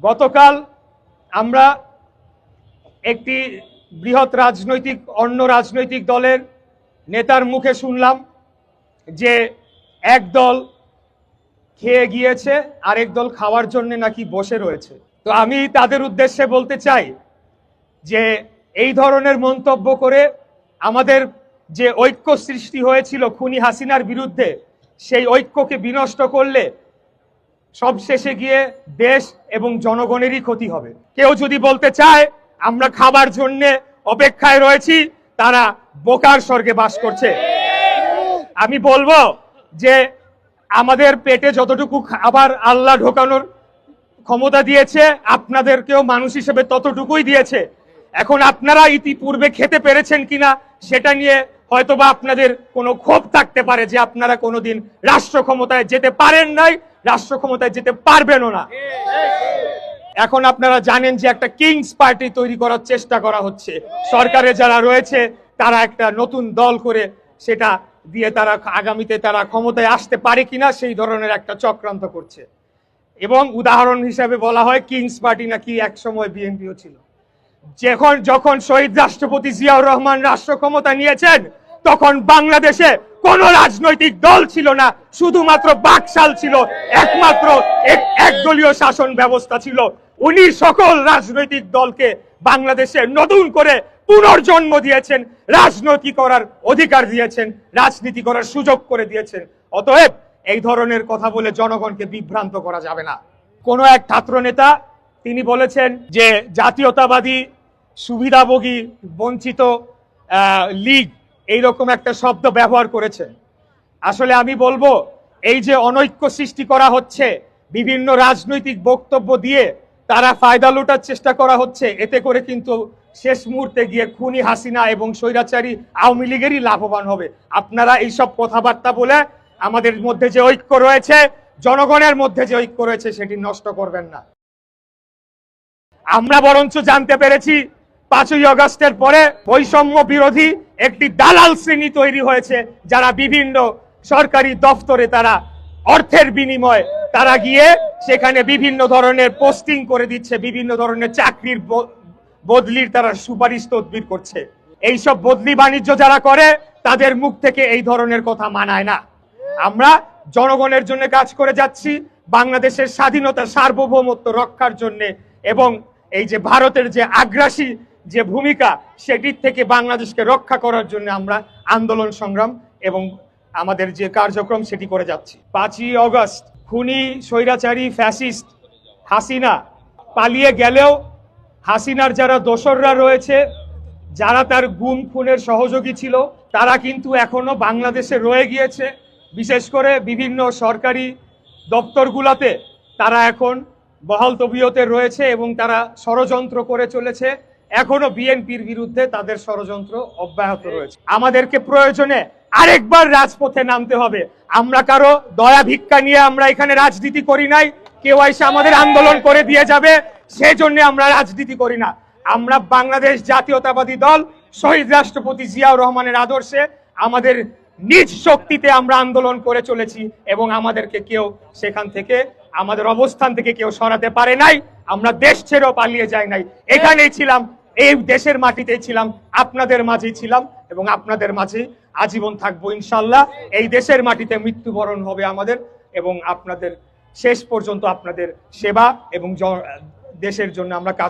গতকাল আমরা একটি বৃহৎ অন্য রাজনৈতিক দলের নেতার মুখে শুনলাম যে এক দল খেয়ে গিয়েছে, আরেক দল খাওয়ার জন্য নাকি বসে রয়েছে। তো আমি তাদের উদ্দেশ্যে বলতে চাই যে এই ধরনের মন্তব্য করে আমাদের যে ঐক্য সৃষ্টি হয়েছিল খুনি হাসিনার বিরুদ্ধে, সেই ঐক্যকে বিনষ্ট করলে সবশেষে গিয়ে দেশ এবং জনগণেরই ক্ষতি হবে। কেউ যদি বলতে চায় আমরা খাবার জন্য অপেক্ষায় রয়েছি, তারা বোকার স্বর্গে বাস করছে। আমি বলবো যে আমাদের পেটে যতটুকু খাবার আল্লাহ ঢোকানোর ক্ষমতা দিয়েছে, আপনাদেরকেও মানুষ হিসেবে ততটুকুই দিয়েছে। এখন আপনারা ইতিপূর্বে খেতে পেরেছেন কিনা সেটা নিয়ে হয়তোবা আপনাদের কোনো ক্ষোভ থাকতে পারে যে আপনারা কোনোদিন রাষ্ট্র ক্ষমতায় যেতে পারেন নাই, রাষ্ট্র ক্ষমতায় যেতে পারবেনও না। এখন আপনারা জানেন যে একটা কিংস পার্টি তৈরি করার চেষ্টা করা হচ্ছে। সরকারে যারা রয়েছে তারা একটা নতুন দল করে সেটা দিয়ে তারা আগামীতে তারা ক্ষমতায় আসতে পারে কিনা সেই ধরনের একটা চক্রান্ত করছে। এবং উদাহরণ হিসাবে বলা হয় কিংস পার্টি নাকি একসময় বিএনপিও ছিল। যখন শহীদ রাষ্ট্রপতি জিয়াউর রহমান রাষ্ট্র ক্ষমতা নিয়েছেন তখন বাংলাদেশে কোন রাজনৈতিক দল ছিল না, শুধুমাত্র বাকশাল ছিল, একমাত্র একদলীয় শাসন ব্যবস্থা ছিল। উনি সকল রাজনৈতিক দলকে বাংলাদেশে নতুন করে পুনর্জন্ম দিয়েছেন, রাজনীতি করার অধিকার দিয়েছেন, রাজনীতি করার সুযোগ করে দিয়েছেন। অতএব এই ধরনের কথা বলে জনগণকে বিভ্রান্ত করা যাবে না। কোন এক ছাত্র নেতা তিনি বলেছেন যে জাতীয়তাবাদী, সুবিধাভোগী, বঞ্চিত লীগ এইরকম একটা শব্দ ব্যবহার করেছেন। আসলে আমি বলবো এই যে অনৈক্য সৃষ্টি করা হচ্ছে, বিভিন্ন রাজনৈতিক বক্তব্য দিয়ে তারা ফায়দা লুটার চেষ্টা করা হচ্ছে, এতে করে কিন্তু শেষ মুহূর্তে গিয়ে খুনি হাসিনা এবং স্বৈরাচারী আওয়ামী লীগেরই লাভবান হবে। আপনারা এইসব কথাবার্তা বলে আমাদের মধ্যে যে ঐক্য রয়েছে, জনগণের মধ্যে যে ঐক্য রয়েছে সেটি নষ্ট করবেন না। আমরা বরঞ্চ জানতে পেরেছি 5ই আগস্টের পরে বৈষম্য বিরোধী একটি দালাল শ্রেণী তৈরি হয়েছে, যারা বিভিন্ন সরকারি দপ্তরে তারা অর্থের বিনিময়ে তারা গিয়ে সেখানে বিভিন্ন ধরনের পোস্টিং করে দিচ্ছে, বিভিন্ন ধরনের চাকরির বদলির তারা সুপারিশ তদবির করছে। এইসব বদলি বাণিজ্য যারা করে তাদের মুখ থেকে এই ধরনের কথা মানায় না। আমরা জনগণের জন্য কাজ করে যাচ্ছি, বাংলাদেশের স্বাধীনতা সার্বভৌমত্ব রক্ষার জন্য, এবং এই যে ভারতের যে আগ্রাসী যে ভূমিকা সেটির থেকে বাংলাদেশকে রক্ষা করার জন্য আমরা আন্দোলন সংগ্রাম এবং আমাদের যে কার্যক্রম সেটি করে যাচ্ছি। 5ই আগস্ট খুনি স্বৈরাচারী ফ্যাসিস্ট হাসিনা পালিয়ে গেলেও হাসিনার যারা দোসররা রয়েছে, যারা তার গুম খুনের সহযোগী ছিল, তারা কিন্তু এখনো বাংলাদেশে রয়ে গিয়েছে। বিশেষ করে বিভিন্ন সরকারি দপ্তরগুলোতে তারা এখন বহাল তবিয়তে রয়েছে এবং তারা ষড়যন্ত্র করে চলেছে। এখনো বিএনপির বিরুদ্ধে তাদের ষড়যন্ত্র অব্যাহত রয়েছে। আমাদেরকে প্রয়োজনে আরেকবার রাজপথে নামতে হবে। আমরা কারো দয়া ভিক্ষা নিয়ে আমরা এখানে রাজনীতি করি নাই, কেউ এসে আমাদের আন্দোলন করে দিয়ে যাবে সেজন্য আমরা রাজনীতি করি না। আমরা বাংলাদেশ জাতীয়তাবাদী দল শহীদ রাষ্ট্রপতি জিয়াউর রহমানের আদর্শে আমাদের নিজ শক্তিতে আমরা আন্দোলন করে চলেছি এবং আমাদেরকে কেউ সেখান থেকে, আমাদের অবস্থান থেকে কেউ সরাতে পারে নাই। আমরা দেশ ছেড়েও পালিয়ে যাই নাই, এখানেই ছিলাম, এই দেশের মাটিতেই ছিলাম, আপনাদের মাঝেই ছিলাম এবং আপনাদের মাঝে আজীবন থাকবো ইনশাল্লাহ। এই দেশের মাটিতে মৃত্যুবরণ হবে আমাদের এবং আপনাদের শেষ পর্যন্ত আপনাদের সেবা এবং দেশের জন্য আমরা কাজ